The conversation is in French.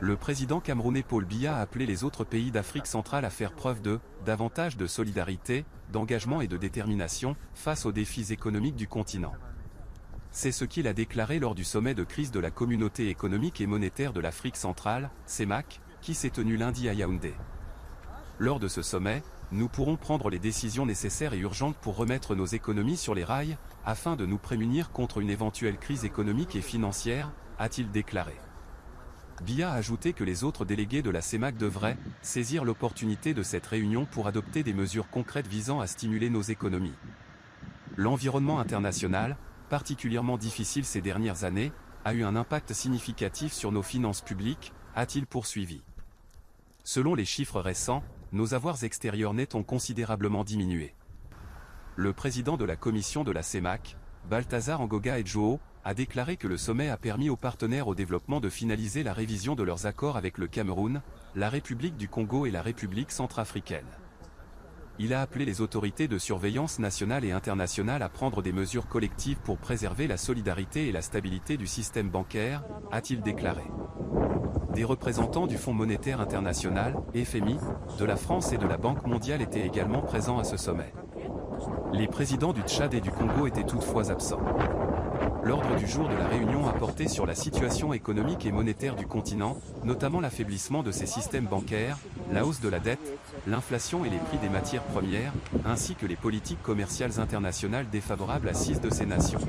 Le président camerounais Paul Biya a appelé les autres pays d'Afrique centrale à faire preuve de davantage de solidarité, d'engagement et de détermination face aux défis économiques du continent. C'est ce qu'il a déclaré lors du sommet de crise de la Communauté économique et monétaire de l'Afrique centrale, CEMAC, qui s'est tenu lundi à Yaoundé. Lors de ce sommet, nous pourrons prendre les décisions nécessaires et urgentes pour remettre nos économies sur les rails, afin de nous prémunir contre une éventuelle crise économique et financière, a-t-il déclaré. Biya a ajouté que les autres délégués de la CEMAC devraient saisir l'opportunité de cette réunion pour adopter des mesures concrètes visant à stimuler nos économies. L'environnement international, particulièrement difficile ces dernières années, a eu un impact significatif sur nos finances publiques, a-t-il poursuivi. Selon les chiffres récents, nos avoirs extérieurs nets ont considérablement diminué. Le président de la commission de la CEMAC, Balthazar Ngoga Edjoo, a déclaré que le sommet a permis aux partenaires au développement de finaliser la révision de leurs accords avec le Cameroun, la République du Congo et la République centrafricaine. Il a appelé les autorités de surveillance nationale et internationale à prendre des mesures collectives pour préserver la solidarité et la stabilité du système bancaire, a-t-il déclaré. Des représentants du Fonds monétaire international, FMI, de la France et de la Banque mondiale étaient également présents à ce sommet. Les présidents du Tchad et du Congo étaient toutefois absents. L'ordre du jour de la réunion a porté sur la situation économique et monétaire du continent, notamment l'affaiblissement de ses systèmes bancaires, la hausse de la dette, l'inflation et les prix des matières premières, ainsi que les politiques commerciales internationales défavorables à 6 de ces nations.